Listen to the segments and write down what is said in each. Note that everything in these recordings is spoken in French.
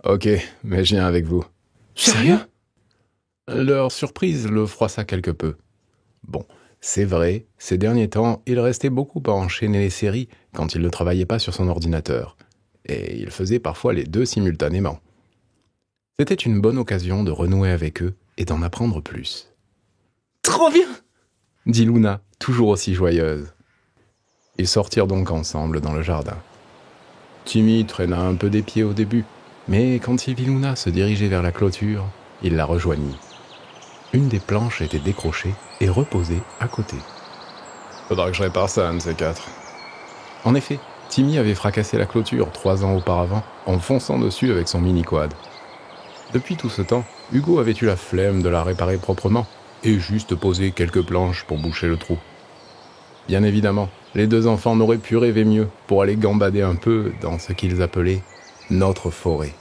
Ok, mais je viens avec vous. Sérieux? Leur surprise le froissa quelque peu. Bon, c'est vrai, ces derniers temps, il restait beaucoup à enchaîner les séries quand il ne travaillait pas sur son ordinateur. Et il faisait parfois les deux simultanément. C'était une bonne occasion de renouer avec eux et d'en apprendre plus. Trop bien! Dit Luna, toujours aussi joyeuse. Ils sortirent donc ensemble dans le jardin. Timmy traîna un peu des pieds au début, mais quand il vit Luna se diriger vers la clôture, il la rejoignit. Une des planches était décrochée et reposée à côté. Faudra que je répare ça, un de ces quatre. En effet, Timmy avait fracassé la clôture 3 ans auparavant en fonçant dessus avec son mini-quad. Depuis tout ce temps, Hugo avait eu la flemme de la réparer proprement et juste posé quelques planches pour boucher le trou. Bien évidemment, les deux enfants n'auraient pu rêver mieux pour aller gambader un peu dans ce qu'ils appelaient notre forêt.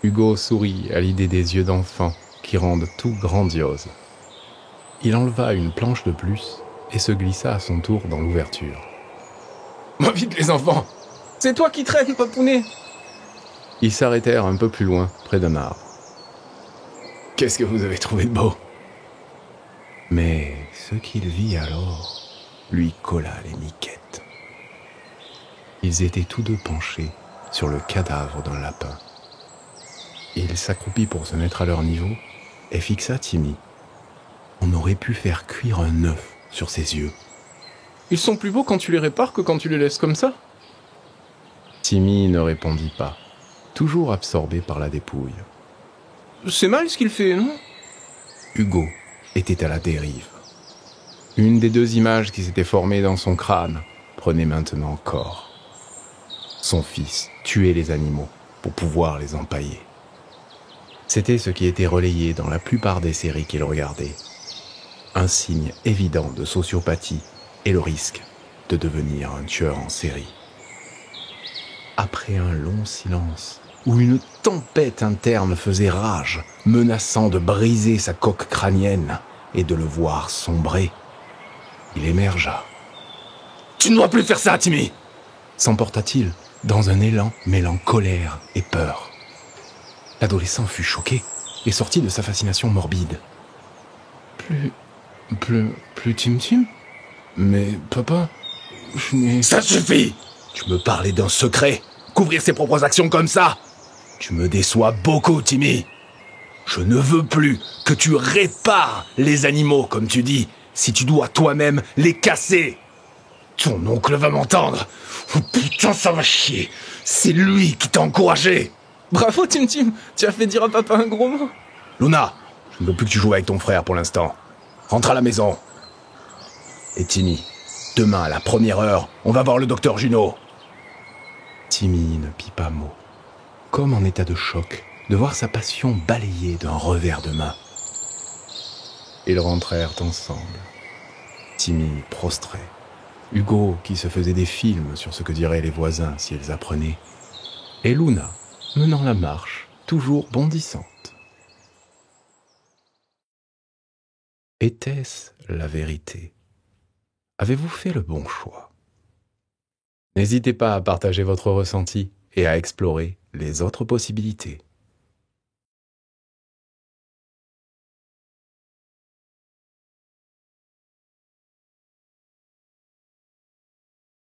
Hugo sourit à l'idée des yeux d'enfant qui rendent tout grandiose. Il enleva une planche de plus et se glissa à son tour dans l'ouverture. Vite les enfants! C'est toi qui traînes, papounet! Ils s'arrêtèrent un peu plus loin, près d'un arbre. Qu'est-ce que vous avez trouvé de beau? Mais ce qu'il vit alors lui colla les miquettes. Ils étaient tous deux penchés sur le cadavre d'un lapin. Il s'accroupit pour se mettre à leur niveau et fixa Timmy. On aurait pu faire cuire un œuf sur ses yeux. Ils sont plus beaux quand tu les répares que quand tu les laisses comme ça? Timmy ne répondit pas, toujours absorbé par la dépouille. C'est mal ce qu'il fait, non? Hugo était à la dérive. Une des deux images qui s'étaient formées dans son crâne prenait maintenant corps. Son fils tuait les animaux pour pouvoir les empailler. C'était ce qui était relayé dans la plupart des séries qu'il regardait. Un signe évident de sociopathie et le risque de devenir un tueur en série. Après un long silence, où une tempête interne faisait rage, menaçant de briser sa coque crânienne et de le voir sombrer, il émergea. « Tu ne dois plus faire ça, Timmy !» s'emporta-t-il dans un élan mêlant colère et peur. L'adolescent fut choqué et sortit de sa fascination morbide. Plus Tim? Mais papa, je n'ai... Ça suffit! Tu me parlais d'un secret? Couvrir ses propres actions comme ça? Tu me déçois beaucoup, Timmy. Je ne veux plus que tu répares les animaux, comme tu dis, si tu dois toi-même les casser. Ton oncle va m'entendre. Oh putain, ça va chier. C'est lui qui t'a encouragé. Bravo, Tim, tu as fait dire à papa un gros mot. Luna, je ne veux plus que tu joues avec ton frère pour l'instant. Rentre à la maison. Et Timmy, demain à la première heure, on va voir le docteur Junot. Timmy ne pit pas mot, comme en état de choc de voir sa passion balayée d'un revers de main. Ils rentrèrent ensemble. Timmy prostré. Hugo qui se faisait des films sur ce que diraient les voisins si elles apprenaient. Et Luna menant la marche, toujours bondissante. Était-ce la vérité? Avez-vous fait le bon choix? N'hésitez pas à partager votre ressenti et à explorer les autres possibilités.